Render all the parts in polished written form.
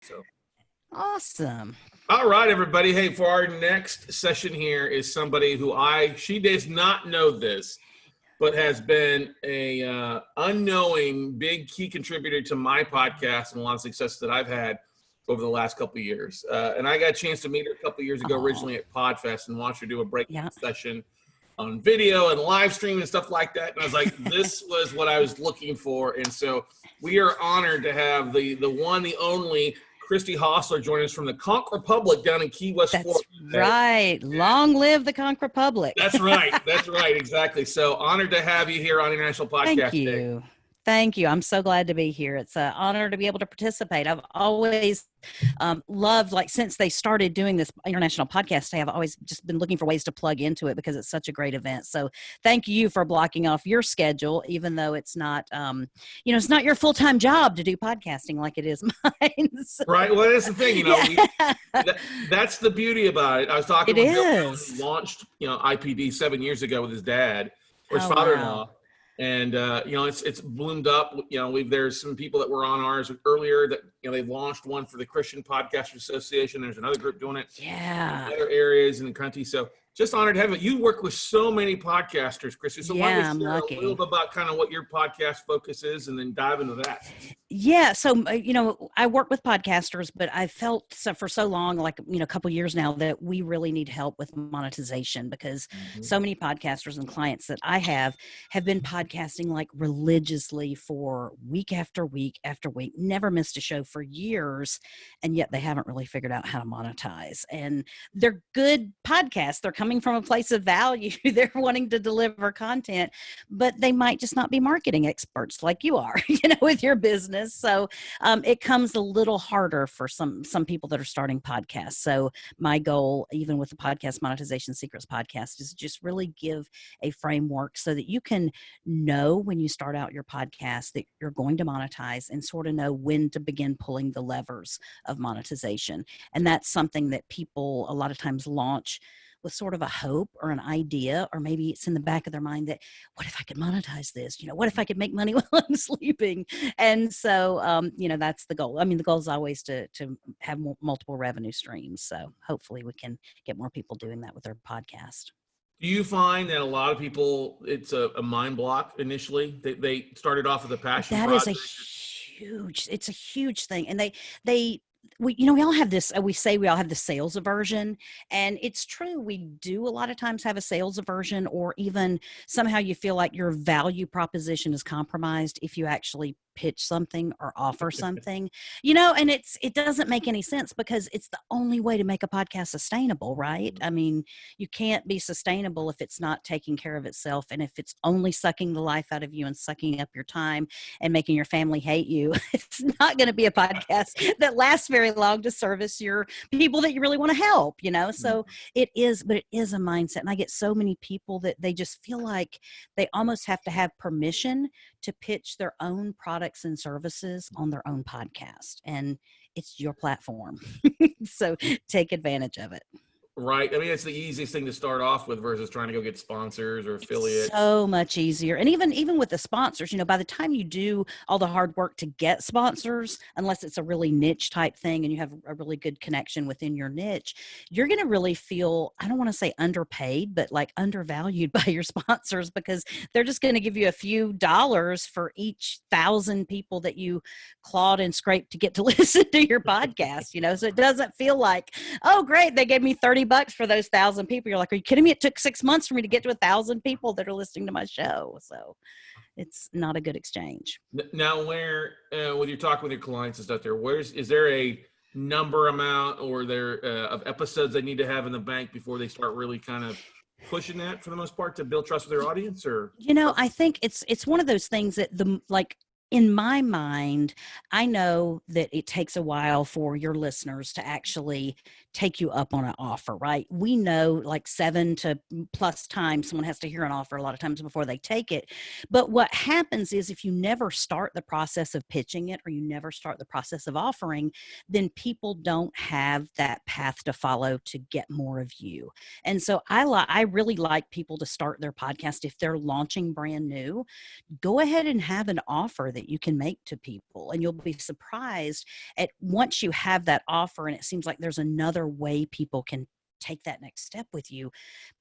So. Awesome. All right, everybody. Hey, for our next session here is somebody who she does not know this, but has been a unknowing big key contributor to my podcast and a lot of success that I've had over the last couple of years. And I got a chance to meet her a couple of years ago, originally at Podfest, and watched her do a breakout session on video and live stream and stuff like that. And I was like, this was what I was looking for. And so we are honored to have the one, the only Christy Haussler join us from the Conch Republic down in Key West, Florida. That's right. Long live the Conch Republic. That's right. That's right. Exactly. So honored to have you here on International Podcast Thank you. Day. Thank you. I'm so glad to be here. It's an honor to be able to participate. I've always loved, like, since they started doing this International Podcast Day, I've always just been looking for ways to plug into it because it's such a great event. So thank you for blocking off your schedule, even though it's not, it's not your full-time job to do podcasting like it is mine. So. Right. Well, that's the thing, that's the beauty about it. I was talking with Bill, who launched, IPD 7 years ago with his dad or his father-in-law. Wow. And, it's bloomed up. There's some people that were on ours earlier that, they've launched one for the Christian Podcasters Association. There's another group doing it. Yeah. In other areas in the country. So just honored to have it. You work with so many podcasters, Christy. So why don't you share a little bit about kind of what your podcast focus is and then dive into that? Yeah. So, I work with podcasters, but I felt for so long, like, a couple years now, that we really need help with monetization because so many podcasters and clients that I have been podcasting like religiously for week after week after week, never missed a show for years. And yet they haven't really figured out how to monetize. And they're good podcasts. They're coming from a place of value. They're wanting to deliver content, but they might just not be marketing experts like you are, with your business. So it comes a little harder for some people that are starting podcasts. So my goal, even with the Podcast Monetization Secrets podcast, is just really give a framework so that you can know when you start out your podcast that you're going to monetize and sort of know when to begin pulling the levers of monetization. And that's something that people a lot of times launch with sort of a hope or an idea, or maybe it's in the back of their mind that, what if I could monetize this? What if I could make money while I'm sleeping? And so, that's the goal. I mean, the goal is always to have multiple revenue streams. So hopefully we can get more people doing that with their podcast. Do you find that a lot of people, it's a mind block initially? They started off with a passion project? It's a huge thing. And we all have this, we say we all have the sales aversion, and it's true. We do a lot of times have a sales aversion, or even somehow you feel like your value proposition is compromised if you actually pitch something or offer something, and it doesn't make any sense because it's the only way to make a podcast sustainable, right? I mean, you can't be sustainable if it's not taking care of itself. And if it's only sucking the life out of you and sucking up your time and making your family hate you, it's not going to be a podcast that lasts very long to service your people that you really want to help, So it is a mindset. And I get so many people that they just feel like they almost have to have permission to pitch their own products and services on their own podcast. And it's your platform. So take advantage of it. Right. I mean, it's the easiest thing to start off with versus trying to go get sponsors or affiliates. It's so much easier. And even with the sponsors, by the time you do all the hard work to get sponsors, unless it's a really niche type thing and you have a really good connection within your niche, you're going to really feel, I don't want to say underpaid, but like undervalued by your sponsors, because they're just going to give you a few dollars for each 1,000 people that you clawed and scraped to get to listen to your podcast, So it doesn't feel like, oh, great, they gave me $30 for those 1,000 people. You're like, are you kidding me? It took 6 months for me to get to 1,000 people that are listening to my show. So it's not a good exchange. Now, where, when you're talking with your clients and stuff there, is there a number amount or of episodes they need to have in the bank before they start really kind of pushing that for the most part to build trust with their audience? Or, I think it's one of those things that in my mind, I know that it takes a while for your listeners to actually take you up on an offer, right? We know like 7 to plus times someone has to hear an offer a lot of times before they take it. But what happens is if you never start the process of pitching it, or you never start the process of offering, then people don't have that path to follow to get more of you. And so I really like people to start their podcast if they're launching brand new. Go ahead and have an offer that that you can make to people. And you'll be surprised at once you have that offer and it seems like there's another way people can take that next step with you,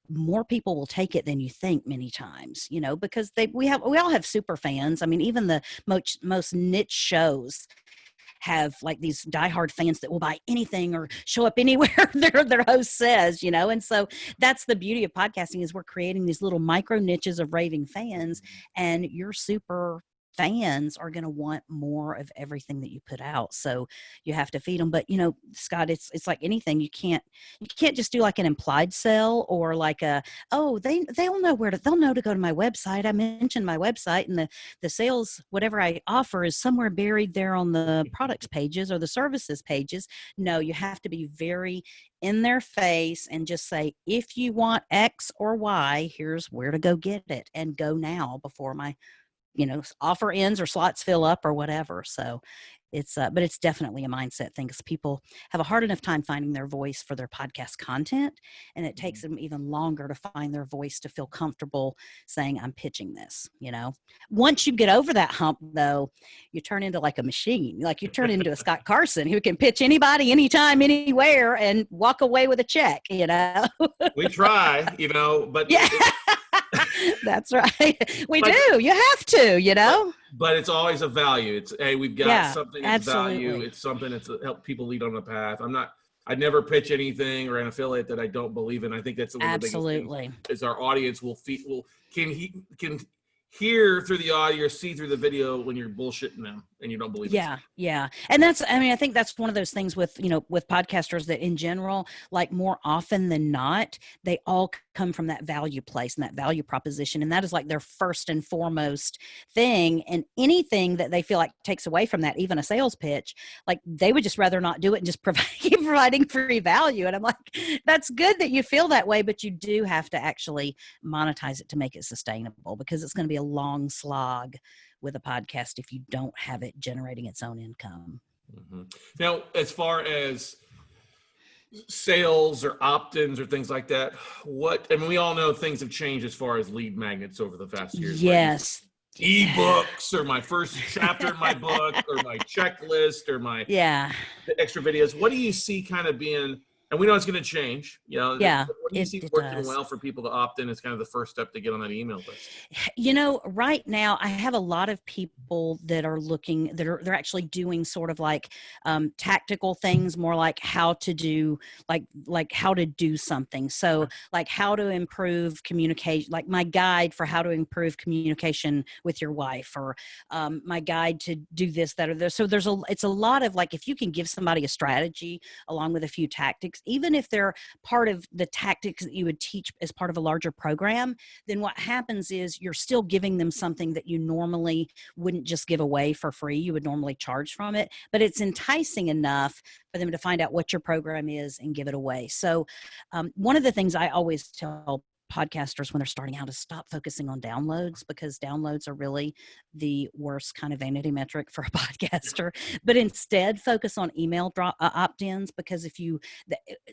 more people will take it than you think many times, because we all have super fans. I mean, even the most niche shows have like these diehard fans that will buy anything or show up anywhere their host says, and so that's the beauty of podcasting is we're creating these little micro niches of raving fans, and your super fans are going to want more of everything that you put out. So you have to feed them. But Scott, it's like anything. You can't just do like an implied sell or like they'll know to go to my website. I mentioned my website, and the sales, whatever I offer, is somewhere buried there on the products pages or the services pages. No, you have to be very in their face and just say, if you want X or Y, here's where to go get it, and go now before my offer ends or slots fill up or whatever. So but it's definitely a mindset thing, because people have a hard enough time finding their voice for their podcast content. And it takes them even longer to find their voice to feel comfortable saying, I'm pitching this, Once you get over that hump though, you turn into like a machine. Like you turn into a Scott Carson who can pitch anybody, anytime, anywhere and walk away with a check, We try, but yeah. That's right. We do. You have to, But it's always a value. It's, hey, we've got something that's absolutely. value. It's something that's help people lead on the path. I'd never pitch anything or an affiliate that I don't believe in. I think that's one of the biggest things is our audience can hear through the audio or see through the video when you're bullshitting them and you don't believe it. Yeah. And I think that's one of those things with podcasters that in general, like more often than not, they all come from that value place and that value proposition. And that is like their first and foremost thing. And anything that they feel like takes away from that, even a sales pitch, like they would just rather not do it and just keep providing free value. And I'm like, that's good that you feel that way, but you do have to actually monetize it to make it sustainable, because it's going to be a long slog with a podcast if you don't have it generating its own income. Mm-hmm. Now, as far as sales or opt-ins or things like that, we all know things have changed as far as lead magnets over the past years. Yes. Right? Ebooks or my first chapter in my book or my checklist or my extra videos. What do you see kind of being, and we know it's going to change, what do you see working well for people to opt in as kind of the first step to get on that email list? Right now I have a lot of people that are looking, they're actually doing sort of like tactical things, more like how to do, like how to do something. So like how to improve communication, like my guide for how to improve communication with your wife, or my guide to do this, that, or this. So it's a lot of like, if you can give somebody a strategy along with a few tactics, even if they're part of the tactics that you would teach as part of a larger program, then what happens is you're still giving them something that you normally wouldn't just give away for free. You would normally charge from it, but it's enticing enough for them to find out what your program is and give it away. So one of the things I always tell podcasters when they're starting out is stop focusing on downloads, because downloads are really the worst kind of vanity metric for a podcaster, but instead focus on email opt-ins, because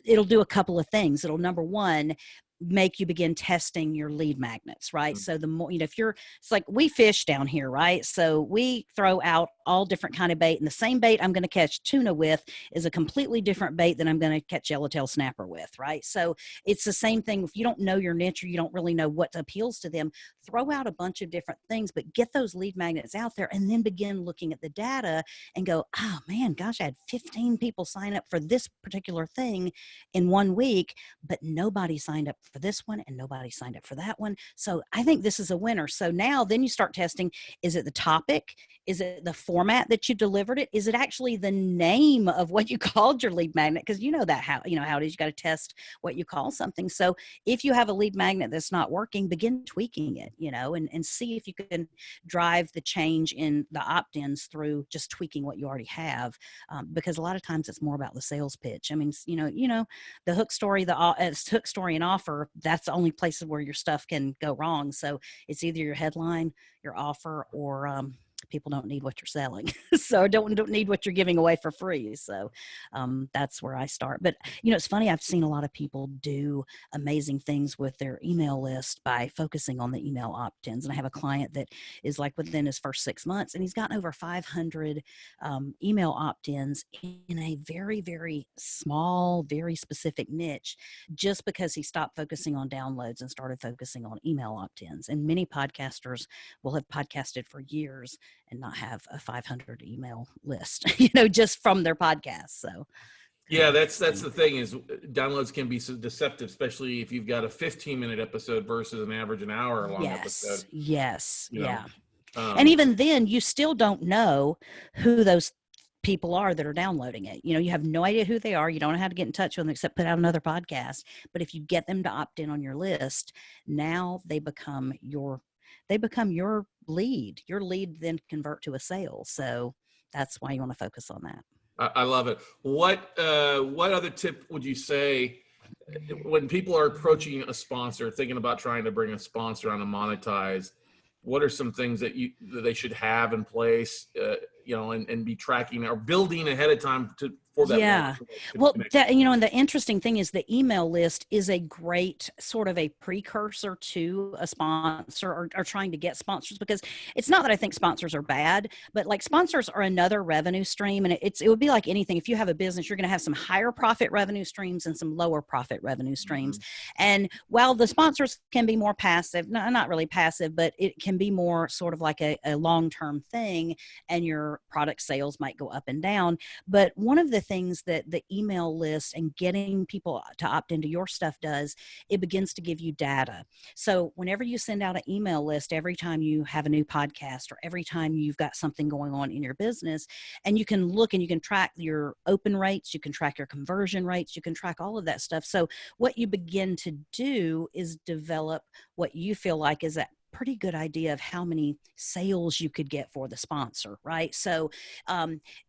it'll do a couple of things. It'll, number one, make you begin testing your lead magnets, right? Mm-hmm. So the more, it's like we fish down here, right? So we throw out all different kind of bait, and the same bait I'm going to catch tuna with is a completely different bait than I'm going to catch yellowtail snapper with, right? So it's the same thing. If you don't know your niche or you don't really know what appeals to them, throw out a bunch of different things, but get those lead magnets out there and then begin looking at the data and go, oh man, gosh, I had 15 people sign up for this particular thing in 1 week, but nobody signed up for this one and nobody signed up for that one. So I think this is a winner. So now then you start testing, is it the topic? Is it the format that you delivered it? Is it actually the name of what you called your lead magnet? Because how it is, you got to test what you call something. So if you have a lead magnet that's not working, begin tweaking it, and see if you can drive the change in the opt-ins through just tweaking what you already have. Because a lot of times it's more about the sales pitch. I mean, the hook story, hook story and offer, that's the only places where your stuff can go wrong. So it's either your headline, your offer, or people don't need what you're selling. So don't need what you're giving away for free. So that's where I start. But, it's funny. I've seen a lot of people do amazing things with their email list by focusing on the email opt-ins. And I have a client that is like within his first 6 months, and he's gotten over 500 email opt-ins in a very, very small, very specific niche, just because he stopped focusing on downloads and started focusing on email opt-ins. And many podcasters will have podcasted for years and not have a 500 email list, just from their podcast. So yeah, that's the thing, is downloads can be so deceptive, especially if you've got a 15-minute episode versus an average an hour long episode. Yes. Yeah. And even then, you still don't know who those people are that are downloading it. You have no idea who they are. You don't know how to get in touch with them except put out another podcast. But if you get them to opt in on your list, now they become your lead. Your lead then convert to a sale. So that's why you want to focus on that. I love it. What other tip would you say when people are approaching a sponsor, thinking about trying to bring a sponsor on to monetize? What are some things that they should have in place, and be tracking or building ahead of time for that? Yeah. Well, and the interesting thing is the email list is a great sort of a precursor to a sponsor or trying to get sponsors, because it's not that I think sponsors are bad, but like sponsors are another revenue stream. And it would be like anything. If you have a business, you're going to have some higher profit revenue streams and some lower profit revenue streams. Mm-hmm. And while the sponsors can be more passive, not really passive, but it can be more sort of like a long-term thing, and your product sales might go up and down. But one of the things that the email list and getting people to opt into your stuff does, it begins to give you data. So whenever you send out an email list, every time you have a new podcast or every time you've got something going on in your business, and you can look and you can track your open rates, you can track your conversion rates, you can track all of that stuff. So what you begin to do is develop what you feel like is that pretty good idea of how many sales you could get for the sponsor, right? So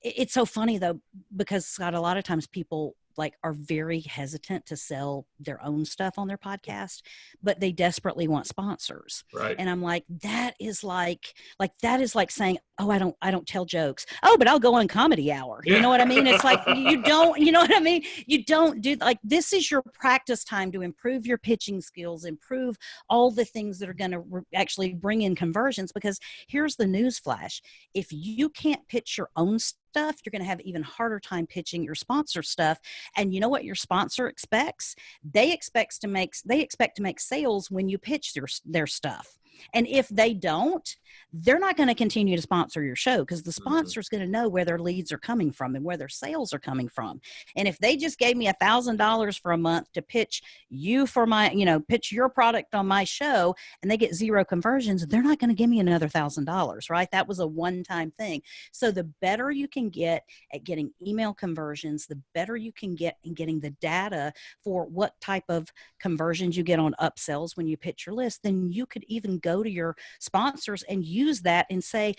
it's so funny though, because Scott, a lot of times people are very hesitant to sell their own stuff on their podcast, but they desperately want sponsors. Right. And I'm like, that is like saying, oh, I don't tell jokes. Oh, but I'll go on Comedy Hour. Yeah. You know what I mean? It's like, you don't, you know what I mean? You don't do this is your practice time to improve your pitching skills, improve all the things that are going to actually bring in conversions. Because here's the news flash. If you can't pitch your own stuff, you're going to have even harder time pitching your sponsor stuff. And you know what your sponsor expects? They expect to make sales when you pitch their stuff. And if they don't, they're not going to continue to sponsor your show, because the sponsor is going to know where their leads are coming from and where their sales are coming from. And if they just gave me $1,000 for a month to pitch you for pitch your product on my show, and they get 0 conversions, they're not going to give me another $1,000, right? That was a one-time thing. So the better you can get at getting email conversions, the better you can get in getting the data for what type of conversions you get on upsells when you pitch your list, then you could even go to your sponsors and use that and say,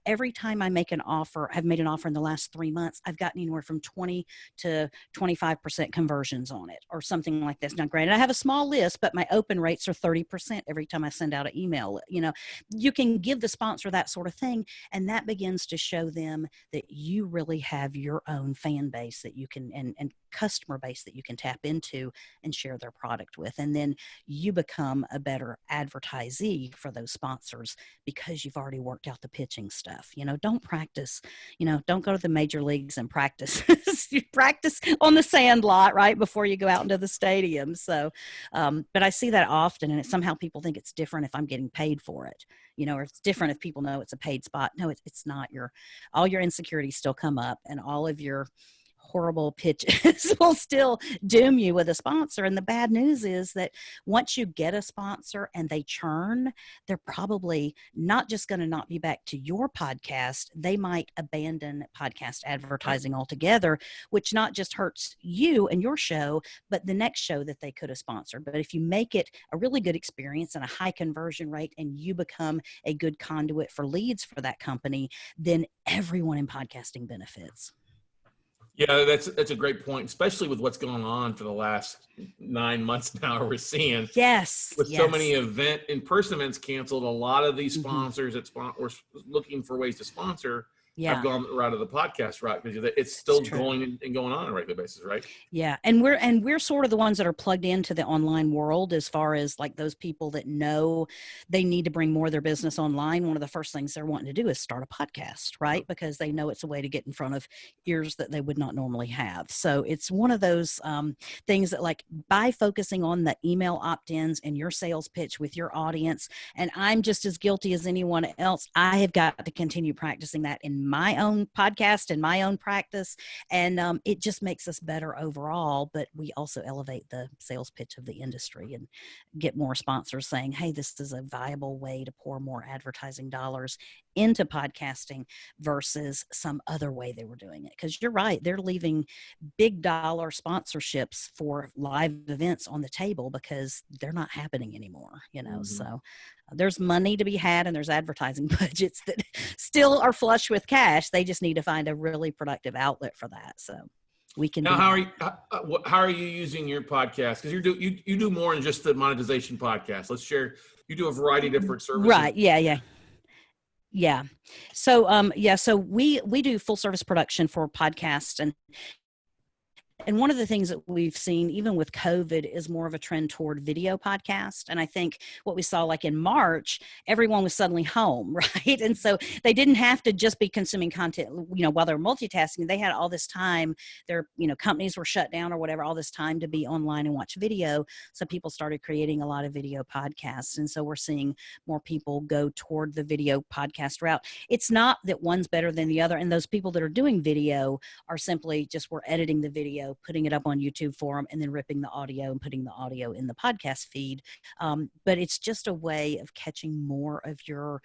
every time I make an offer, I've made an offer in the last 3 months, I've gotten anywhere from 20 to 25% conversions on it or something like this. Now, granted, I have a small list, but my open rates are 30% every time I send out an email. You can give the sponsor that sort of thing, and that begins to show them that you really have your own fan base that you can, and customer base that you can tap into and share their product with. And then you become a better advertisee for those sponsors because you've already worked out the pitching stuff. Don't practice, don't go to the major leagues and practice. You practice on the sand lot right before you go out into the stadium. So, but I see that often, and somehow people think it's different if I'm getting paid for it, or it's different if people know it's a paid spot. No, it's not. All your insecurities still come up, and all of your horrible pitches will still doom you with a sponsor. And the bad news is that once you get a sponsor and they churn, they're probably not just going to not be back to your podcast. They might abandon podcast advertising altogether, which not just hurts you and your show, but the next show that they could have sponsored. But if you make it a really good experience and a high conversion rate, and you become a good conduit for leads for that company, then everyone in podcasting benefits. Yeah, that's a great point, especially with what's going on for the last 9 months now. We're seeing Yes. with so Yes. many in-person events canceled, a lot of these Mhm. sponsors that were looking for ways to sponsor Yeah. have gone the route of the podcast route because it's still going and going on a regular basis, right? Yeah. And we're sort of the ones that are plugged into the online world as far as like those people that know they need to bring more of their business online. One of the first things they're wanting to do is start a podcast, right? Because they know it's a way to get in front of ears that they would not normally have. So it's one of those things that, like, by focusing on the email opt-ins and your sales pitch with your audience, and I'm just as guilty as anyone else, I have got to continue practicing that in my own podcast and my own practice. And it just makes us better overall, but we also elevate the sales pitch of the industry and get more sponsors saying, hey, this is a viable way to pour more advertising dollars into podcasting versus some other way they were doing it. Because you're right, they're leaving big dollar sponsorships for live events on the table because they're not happening anymore, So there's money to be had, and there's advertising budgets that still are flush with cash. They just need to find a really productive outlet for that. So we can. Now, do how are you using your podcast? Because you do more than just the monetization podcast. Let's share. You do a variety of different services. Right. Yeah. So, so we do full service production for podcasts, and one of the things that we've seen, even with COVID, is more of a trend toward video podcast. And I think what we saw, like in March, everyone was suddenly home, right? And so they didn't have to just be consuming content, while they're multitasking. They had all this time. Their, companies were shut down or whatever, all this time to be online and watch video. So people started creating a lot of video podcasts. And so we're seeing more people go toward the video podcast route. It's not that one's better than the other. And those people that are doing video are simply just, we're editing the video, putting it up on YouTube for them, and then ripping the audio and putting the audio in the podcast feed. But it's just a way of catching more of your,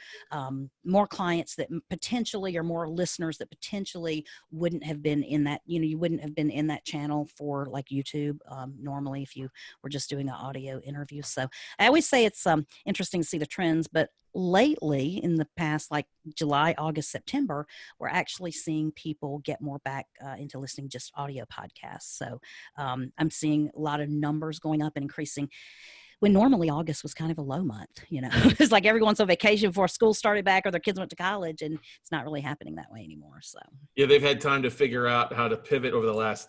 more clients that potentially, or more listeners that potentially wouldn't have been in that, you wouldn't have been in that channel for like YouTube normally if you were just doing an audio interview. So I always say it's interesting to see the trends, but lately in the past, like July, August, September, we're actually seeing people get more back into listening just audio podcasts. So I'm seeing a lot of numbers going up and increasing when normally August was kind of a low month. It's like everyone's on vacation before school started back or their kids went to college, and it's not really happening that way anymore. So yeah, they've had time to figure out how to pivot over the last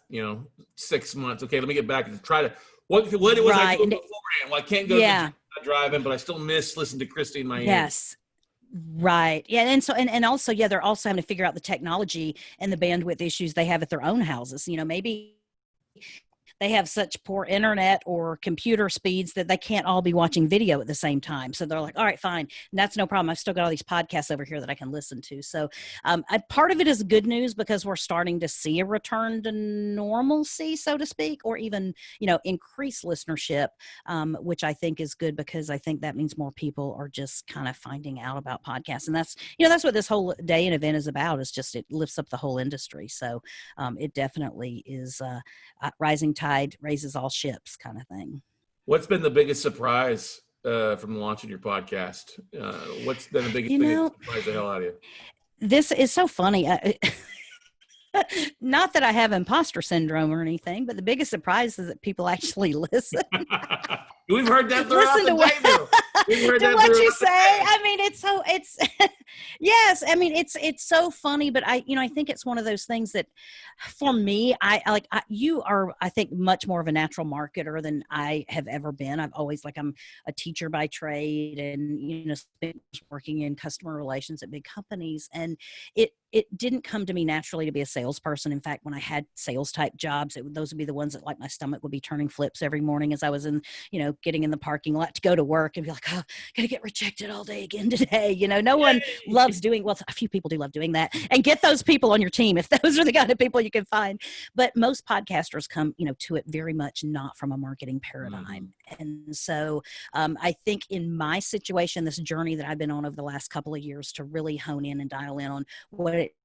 6 months. Okay, let me get back and try to what it was right. I do beforehand. Well, I can't go to the driving, but I still miss listening to Christy in my ears. Yes. Right. Yeah. And so, and also, they're also having to figure out the technology and the bandwidth issues they have at their own houses. Maybe they have such poor internet or computer speeds that they can't all be watching video at the same time. So they're like, all right, fine. And that's no problem. I've still got all these podcasts over here that I can listen to. So part of it is good news because we're starting to see a return to normalcy, so to speak, or even, increased listenership, which I think is good because I think that means more people are just kind of finding out about podcasts. And that's, that's what this whole day and event is about, is just it lifts up the whole industry. So it definitely is rising tide raises all ships kind of thing. What's been the biggest surprise from launching your podcast? What's been the biggest surprise the hell out of you? This is so funny. Not that I have imposter syndrome or anything, but the biggest surprise is that people actually listen. We've heard that throughout the day, though. We've heard that what you say. I mean, yes. I mean, it's so funny, but I think it's one of those things that for me, you are, I think, much more of a natural marketer than I have ever been. I've always, I'm a teacher by trade and, working in customer relations at big companies. And it didn't come to me naturally to be a salesperson. In fact, when I had sales type jobs, those would be the ones that my stomach would be turning flips every morning as I was in, getting in the parking lot to go to work and be like, oh, gotta get rejected all day again today. No one loves doing, well, a few people do love doing that, and get those people on your team if those are the kind of people you can find. But most podcasters come, to it very much not from a marketing paradigm. Mm-hmm. And so I think in my situation, this journey that I've been on over the last couple of years to really hone in and dial in on what it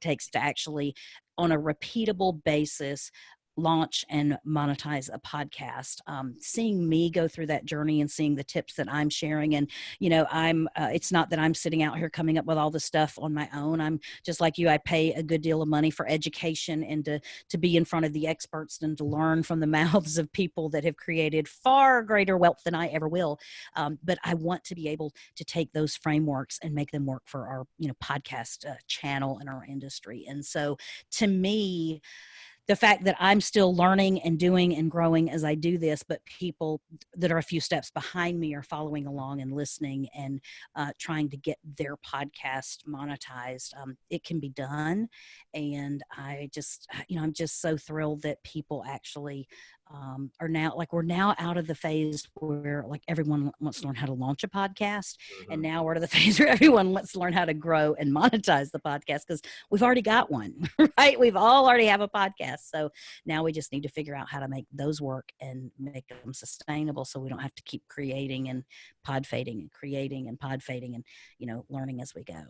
takes to actually, on a repeatable basis, launch and monetize a podcast. Seeing me go through that journey and seeing the tips that I'm sharing, and it's not that I'm sitting out here coming up with all the stuff on my own. I'm just like you. I pay a good deal of money for education and to be in front of the experts and to learn from the mouths of people that have created far greater wealth than I ever will. But I want to be able to take those frameworks and make them work for our podcast channel and our industry. And so to me, the fact that I'm still learning and doing and growing as I do this, but people that are a few steps behind me are following along and listening and trying to get their podcast monetized. It can be done. And I'm just so thrilled that people actually are now, like, we're now out of the phase where like everyone wants to learn how to launch a podcast. Mm-hmm. And now we're to the phase where everyone wants to learn how to grow and monetize the podcast, because we've already got one, right? We've all already have a podcast. So now we just need to figure out how to make those work and make them sustainable, so we don't have to keep creating and pod fading and creating and pod fading and, learning as we go.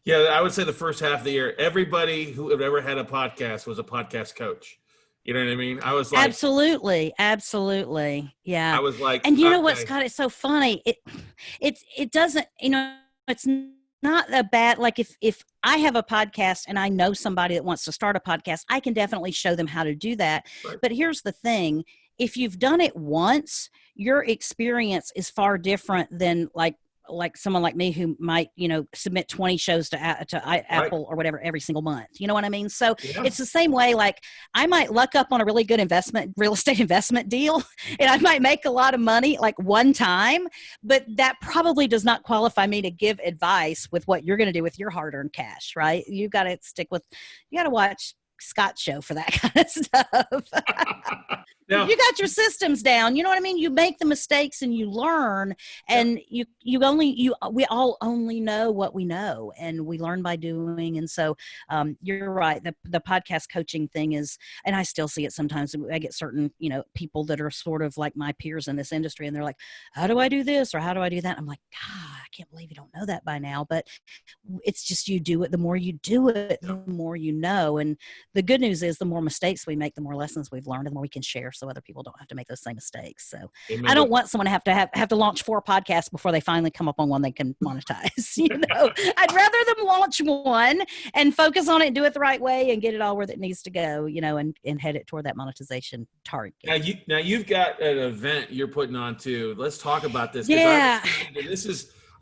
Yeah, I would say the first half of the year, everybody who had ever had a podcast was a podcast coach. You know what I mean? I was like, absolutely. Yeah. I was like, and you know okay. what, Scott, it's so funny. It doesn't, it's not a bad, like if I have a podcast and I know somebody that wants to start a podcast, I can definitely show them how to do that. Right. But here's the thing. If you've done it once, your experience is far different than like someone like me who might, submit 20 shows to Apple or whatever every single month. You know what I mean? So It's the same way. Like, I might luck up on a really good real estate investment deal, and I might make a lot of money like one time, but that probably does not qualify me to give advice with what you're going to do with your hard-earned cash, right? You got to watch Scott's show for that kind of stuff. Now, you got your systems down. You know what I mean? You make the mistakes and you learn, and we all only know what we know, and we learn by doing. And so you're right. The podcast coaching thing is, and I still see it sometimes. I get certain, people that are sort of like my peers in this industry, and they're like, how do I do this? Or how do I do that? I'm like, God, I can't believe you don't know that by now. But it's just, you do it. The more you do it, the more you know. And the good news is, the more mistakes we make, the more lessons we've learned, and the more we can share, so other people don't have to make those same mistakes. So Amen. I don't want someone to have to launch 4 podcasts before they finally come up on one they can monetize. I'd rather them launch one and focus on it and do it the right way and get it all where it needs to go, and head it toward that monetization target. Now you've got an event you're putting on too. Let's talk about this. Yeah.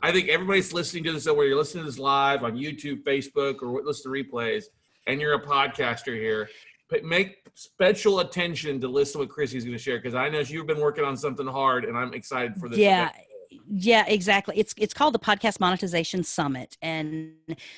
I think everybody's listening to this, whether you're listening to this live on YouTube, Facebook, or listen to replays, and you're a podcaster here, but make special attention to listen to what Christy's going to share, because I know you've been working on something hard, and I'm excited for this. Yeah. Event. Yeah, exactly. It's called the Podcast Monetization Summit. And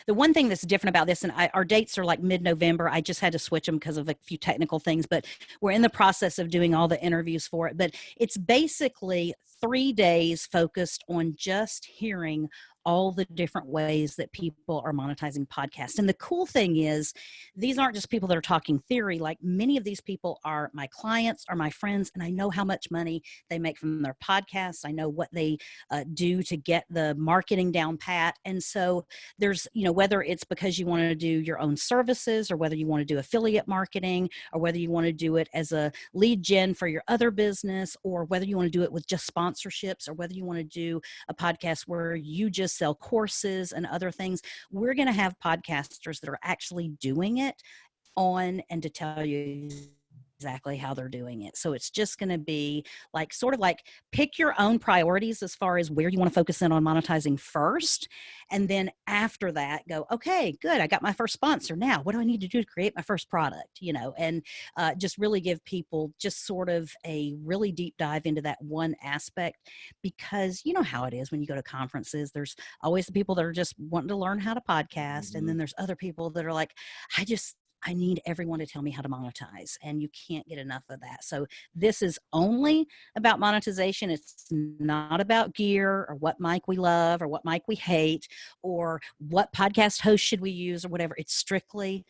the one thing that's different about this, and our dates are like mid-November. I just had to switch them because of a few technical things, but we're in the process of doing all the interviews for it. But it's basically 3 days focused on just hearing all the different ways that people are monetizing podcasts. And the cool thing is, these aren't just people that are talking theory. Like, many of these people are my clients, are my friends, and I know how much money they make from their podcasts. I know what they do to get the marketing down pat. And so there's, whether it's because you want to do your own services, or whether you want to do affiliate marketing, or whether you want to do it as a lead gen for your other business, or whether you want to do it with just sponsorships, or whether you want to do a podcast where you just sell courses and other things, we're going to have podcasters that are actually doing it on, and to tell you exactly how they're doing it. So it's just going to be like, sort of like, pick your own priorities as far as where you want to focus in on monetizing first. And then after that, go, okay, good. I got my first sponsor. Now, what do I need to do to create my first product? And just really give people just sort of a really deep dive into that one aspect, because you know how it is when you go to conferences. There's always the people that are just wanting to learn how to podcast. Mm-hmm. And then there's other people that are like, I need everyone to tell me how to monetize, and you can't get enough of that. So this is only about monetization. It's not about gear, or what mic we love, or what mic we hate, or what podcast host should we use, or whatever. It's strictly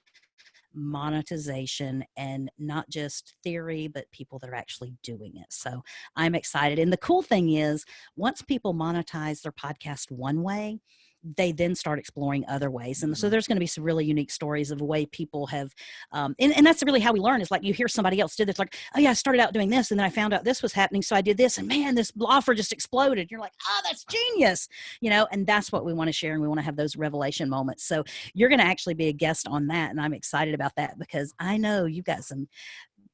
monetization, and not just theory, but people that are actually doing it. So I'm excited. And the cool thing is, once people monetize their podcast one way, they then start exploring other ways. And so there's going to be some really unique stories of the way people have, and that's really how we learn, is like you hear somebody else did this, like, oh yeah, I started out doing this and then I found out this was happening. So I did this and man, this offer just exploded. You're like, oh, that's genius, and that's what we want to share. And we want to have those revelation moments. So you're going to actually be a guest on that. And I'm excited about that because I know you've got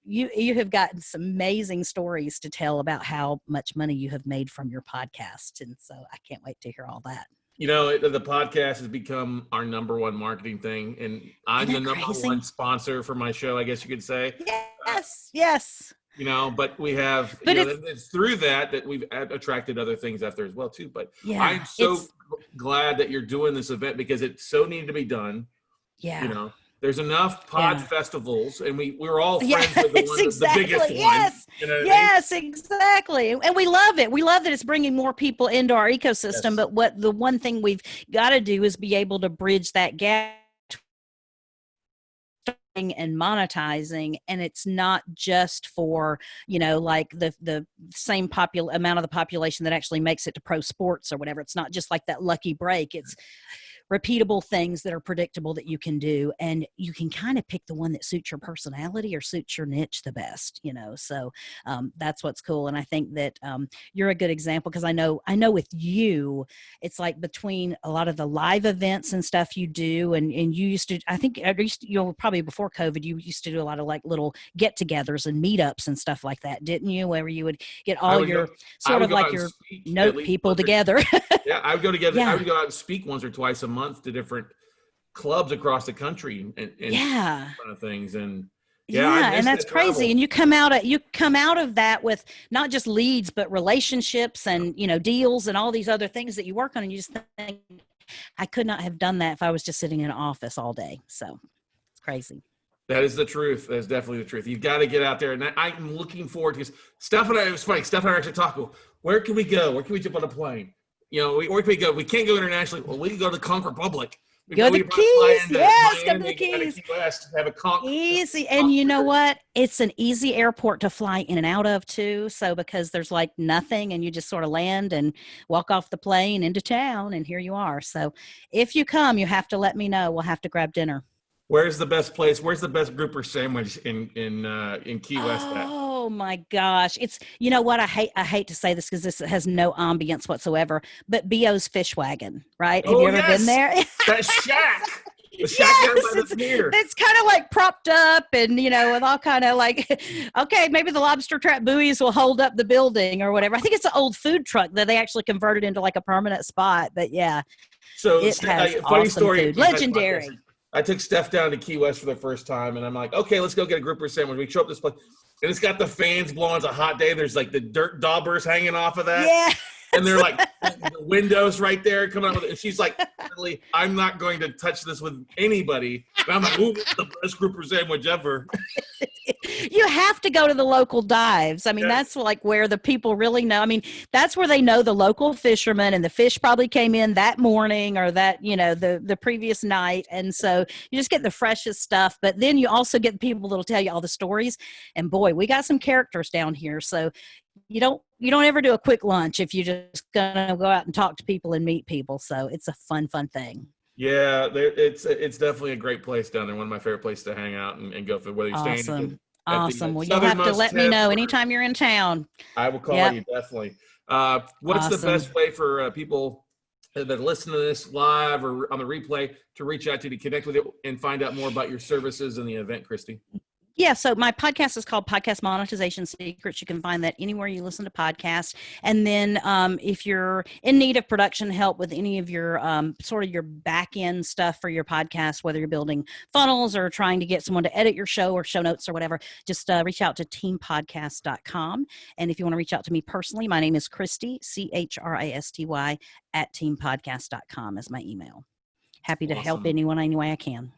you have gotten some amazing stories to tell about how much money you have made from your podcast. And so I can't wait to hear all that. The podcast has become our number one marketing thing, and I'm the number one sponsor for my show, I guess you could say. Yes. But we have, it's through that we've attracted other things after as well too. But I'm so glad that you're doing this event because it so needed to be done. Yeah. There's enough pod festivals, and we're all friends with the biggest one. Yes, exactly. And we love it. We love that it's bringing more people into our ecosystem. Yes. But the one thing we've got to do is be able to bridge that gap and monetizing, and it's not just for like the same amount of the population that actually makes it to pro sports or whatever. It's not just like that lucky break. It's repeatable things that are predictable that you can do, and you can kind of pick the one that suits your personality or suits your niche the best, so that's what's cool. And I think that you're a good example, because I know with you, it's like between a lot of the live events and stuff you do, and you used to, I think probably before COVID, you used to do a lot of like little get-togethers and meetups and stuff like that, didn't you, where you would get all your note people together. Yeah, I would go together. I would go out and speak once or twice a month to different clubs across the country and kind of things. And and that's crazy. And you come out of that with not just leads, but relationships and deals and all these other things that you work on. And you just think, I could not have done that if I was just sitting in an office all day. So it's crazy. That is the truth. That is definitely the truth. You've got to get out there. And I'm looking forward to, because Steph and I, it was funny, Steph and I were actually talking, where can we go? Where can we jump on a plane? Where can we go? We can't go internationally. Well, we can go to the Conch Republic. Go to the Keys. Yes, go to the Keys. Key West, have a Conch. Easy. And you know what? It's an easy airport to fly in and out of too. So because there's like nothing, and you just sort of land and walk off the plane into town, and here you are. So if you come, you have to let me know. We'll have to grab dinner. Where's the best place? Where's the best grouper sandwich in Key West at? Oh my gosh. It's, you know what? I hate to say this because this has no ambience whatsoever, but B.O.'s Fish Wagon, right? Have you ever been there? That shack. The shack down by the pier. It's kind of like propped up and, with all kind of like, okay, maybe the lobster trap buoys will hold up the building or whatever. I think it's an old food truck that they actually converted into like a permanent spot, but yeah. So it has funny awesome story. Food. Legendary. I took Steph down to Key West for the first time, and I'm like, okay, let's go get a grouper sandwich. We show up this place, and it's got the fans blowing. It's a hot day. There's like the dirt daubers hanging off of that. Yeah. And they're like the windows right there coming up with it. And she's like, really, I'm not going to touch this with anybody. And I'm like, ooh, the best grouper sandwich ever. You have to go to the local dives. I mean, that's like where the people really know. I mean, that's where they know the local fishermen, and the fish probably came in that morning or that, the previous night. And so you just get the freshest stuff, but then you also get people that'll tell you all the stories. And boy, we got some characters down here. So you don't ever do a quick lunch if you're just gonna go out and talk to people and meet people. So it's a fun thing. Yeah, it's definitely a great place down there. One of my favorite places to hang out and go for, whether you're staying. Awesome. Well, you'll have to let me know anytime you're in town. I will call you, definitely. What's the best way for people that listen to this live or on the replay to reach out to connect with you and find out more about your services and the event, Christy? Yeah, so my podcast is called Podcast Monetization Secrets. You can find that anywhere you listen to podcasts. And then if you're in need of production help with any of your sort of your back end stuff for your podcast, whether you're building funnels or trying to get someone to edit your show or show notes or whatever, just reach out to teampodcast.com. And if you want to reach out to me personally, my name is Christy, Christy, at teampodcast.com is my email. Happy to help anyone any way I can.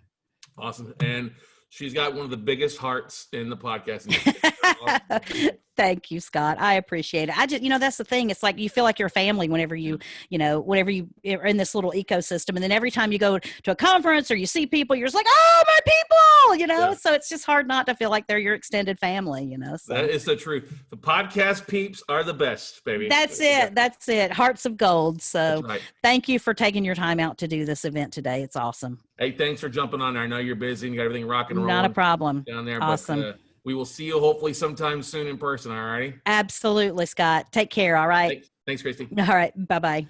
Awesome. And She's got one of the biggest hearts in the podcast industry. Thank you, Scott. I appreciate it. I just, that's the thing. It's like you feel like you're family whenever whenever you are in this little ecosystem. And then every time you go to a conference or you see people, you're just like, oh, my people, Yeah. So it's just hard not to feel like they're your extended family, So. That is the truth. The podcast peeps are the best, baby. That's it. That's it. Hearts of gold. So Thank you for taking your time out to do this event today. It's awesome. Hey, thanks for jumping on there. I know you're busy and you got everything rocking and rolling. Not a problem. Down there. Awesome. But, we will see you hopefully sometime soon in person. All righty. Absolutely, Scott. Take care. All right. Thanks, Christy. All right. Bye-bye.